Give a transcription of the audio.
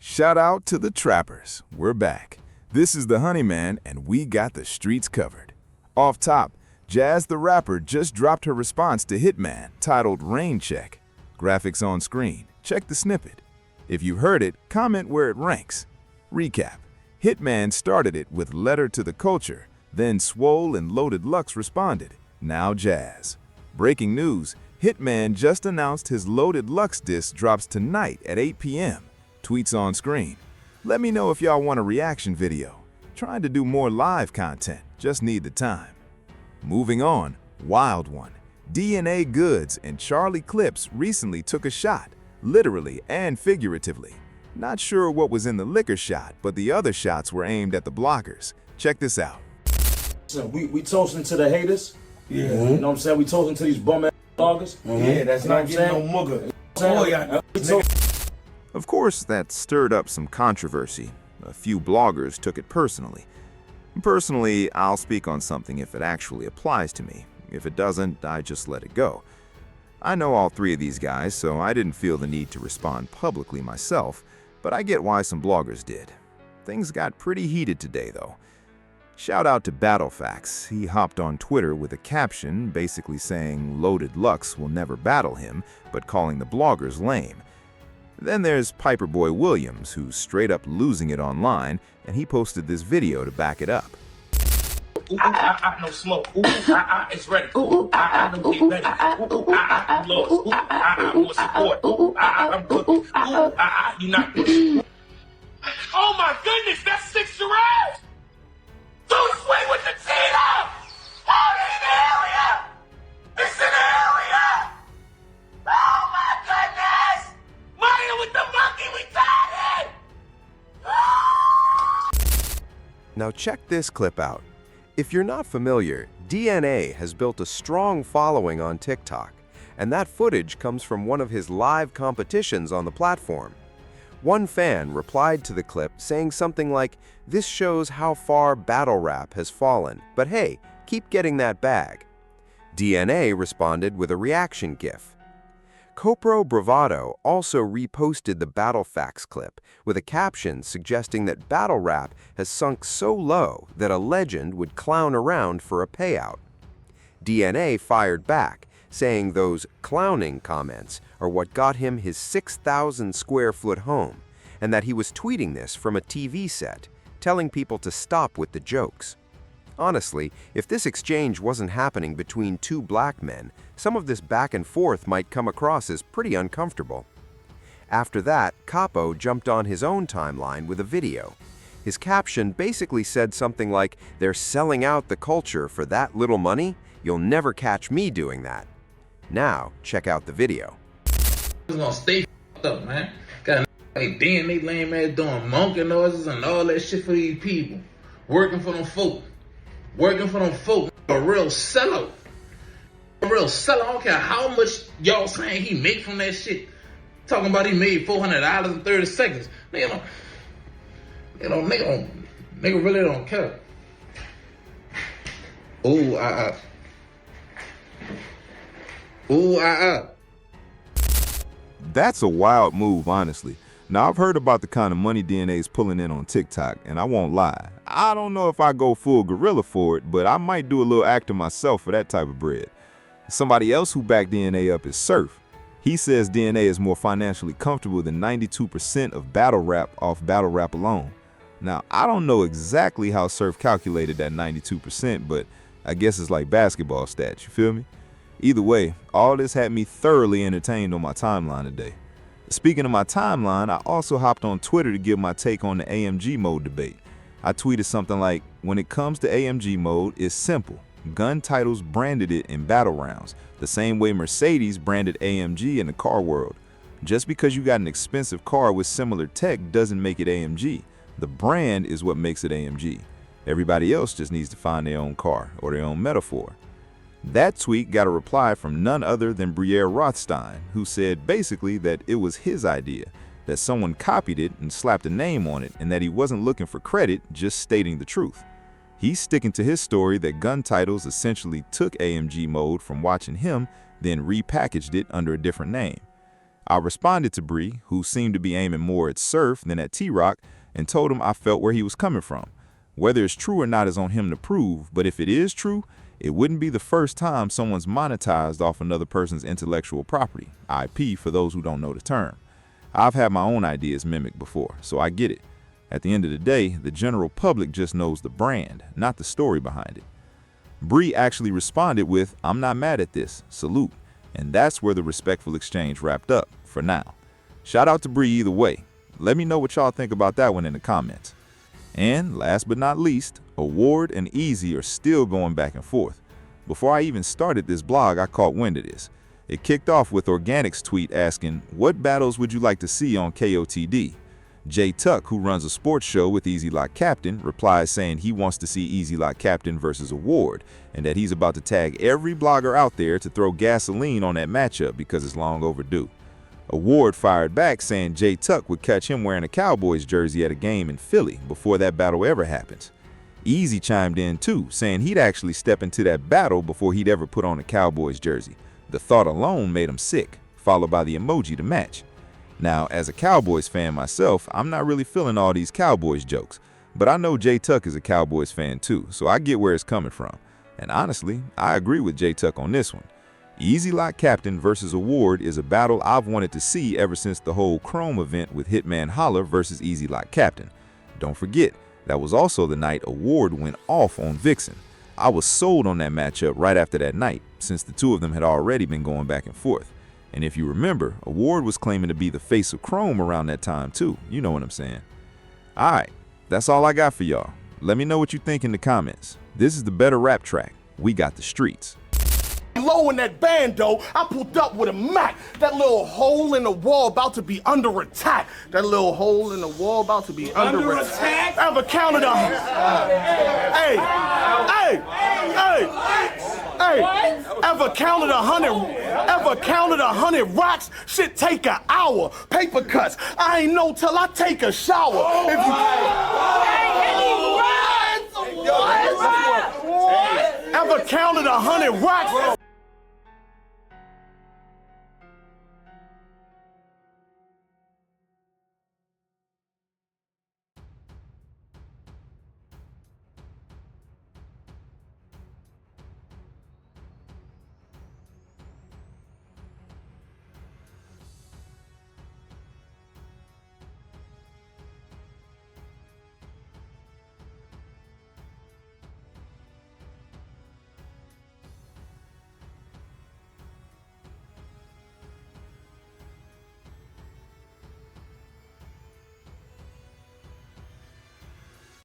Shout out to the trappers. We're back. This is the Honeyman, and we got the streets covered. Off top, Jazz the rapper just dropped her response to Hitman, titled Rain Check. Graphics on screen. Check the snippet. If you heard it, comment where it ranks. Recap. Hitman started it with Letter to the Culture, then Swole and Loaded Lux responded. Now Jazz. Breaking news, Hitman just announced his Loaded Lux disc drops tonight at 8 p.m. Tweets on screen. Let me know if y'all want a reaction video. Trying to do more live content, just need the time. Moving on, Wild One. DNA Goods and Charlie Clips recently took a shot, literally and figuratively. Not sure what was in the liquor shot, but the other shots were aimed at the bloggers. Check this out. So we toasting to the haters. Yeah. You know what I'm saying? We toasting to these bum ass bloggers. Yeah, that's You know not what getting I'm no mugger. Of course, that stirred up some controversy. A few bloggers took it personally. Personally, I'll speak on something if it actually applies to me. If it doesn't, I just let it go. I know all three of these guys, so I didn't feel the need to respond publicly myself, but I get why some bloggers did. Things got pretty heated today, though. Shout out to Battlefax. He hopped on Twitter with a caption basically saying Loaded Lux will never battle him, but calling the bloggers lame. Then there's Piperboy Williams, who's straight up losing it online, and he posted this video to back it up. No smoke. It's ready. No get ready. Lost. More support. I'm good. You not good. Oh my goodness, that's 6 Shiraz! Tsu Surf with the Tito! Oh, in the area! It's in the area! Oh my goodness! Maya with the monkey, we got it! Now check this clip out. If you're not familiar, DNA has built a strong following on TikTok, and that footage comes from one of his live competitions on the platform. One fan replied to the clip saying something like, "This shows how far battle rap has fallen, but hey, keep getting that bag." DNA responded with a reaction gif. Copro Bravado also reposted the Battlefax clip with a caption suggesting that battle rap has sunk so low that a legend would clown around for a payout. DNA fired back, saying those clowning comments are what got him his 6,000 square foot home, and that he was tweeting this from a TV set, telling people to stop with the jokes. Honestly, if this exchange wasn't happening between two black men, some of this back and forth might come across as pretty uncomfortable. After that, Capo jumped on his own timeline with a video. His caption basically said something like, "They're selling out the culture for that little money? You'll never catch me doing that." Now, check out the video. Gonna stay up, man. Got like DNA lame ass doing monkey noises and all that shit for these people. Working for them folk. Working for them folk. A real sellout. A real sellout. I don't care how much y'all saying he make from that shit. Talking about he made $400 in 30 seconds. Nigga really don't care. That's a wild move, honestly. Now, I've heard about the kind of money DNA's pulling in on TikTok, and I won't lie. I don't know if I go full gorilla for it, but I might do a little acting myself for that type of bread. Somebody else who backed DNA up is Surf. He says DNA is more financially comfortable than 92% of battle rap off battle rap alone. Now, I don't know exactly how Surf calculated that 92%, but I guess it's like basketball stats, you feel me? Either way, all this had me thoroughly entertained on my timeline today. Speaking of my timeline, I also hopped on Twitter to give my take on the AMG mode debate. I tweeted something like, "When it comes to AMG mode, it's simple. Gun titles branded it in battle rounds, the same way Mercedes branded AMG in the car world. Just because you got an expensive car with similar tech doesn't make it AMG. The brand is what makes it AMG. Everybody else just needs to find their own car or their own metaphor." That tweet got a reply from none other than Briere Rothstein, who said basically that it was his idea, that someone copied it and slapped a name on it, and that he wasn't looking for credit, just stating the truth. He's sticking to his story that gun titles essentially took AMG mode from watching him, then repackaged it under a different name. I responded to Bree, who seemed to be aiming more at Surf than at T-Rock, and told him I felt where he was coming from. Whether it's true or not is on him to prove, but if it is true, it wouldn't be the first time someone's monetized off another person's intellectual property, IP for those who don't know the term. I've had my own ideas mimicked before, so I get it. At the end of the day, the general public just knows the brand, not the story behind it. Bree actually responded with, "I'm not mad at this, salute." And that's where the respectful exchange wrapped up, for now. Shout out to Bree either way. Let me know what y'all think about that one in the comments. And last but not least, Award and Easy are still going back and forth. Before I even started this blog, I caught wind of this. It kicked off with Organic's tweet asking, "What battles would you like to see on KOTD?" Jay Tuck, who runs a sports show with Easy Lock Captain, replies saying he wants to see Easy Lock Captain versus Award, and that he's about to tag every blogger out there to throw gasoline on that matchup because it's long overdue. Award fired back saying Jay Tuck would catch him wearing a Cowboys jersey at a game in Philly before that battle ever happens. Easy chimed in too, saying he'd actually step into that battle before he'd ever put on a Cowboys jersey. The thought alone made him sick, followed by the emoji to match. Now, as a Cowboys fan myself, I'm not really feeling all these Cowboys jokes, but I know Jay Tuck is a Cowboys fan too, so I get where it's coming from. And honestly, I agree with Jay Tuck on this one. Easy Lock Captain versus Award is a battle I've wanted to see ever since the whole Chrome event with Hitman Holla versus Easy Lock Captain. Don't forget, that was also the night Award went off on Vixen. I was sold on that matchup right after that night, since the two of them had already been going back and forth. And if you remember, Award was claiming to be the face of Chrome around that time too. You know what I'm saying. Alright, that's all I got for y'all. Let me know what you think in the comments. This is the better rap track. We got the streets. Low in that bando, I pulled up with a Mac. That little hole in the wall about to be under attack. That little hole in the wall about to be under attack. Ever counted a Hey, ever counted 100 rocks? Shit take an hour. Paper cuts. I ain't know till I take a shower. If you ever counted 100 rocks?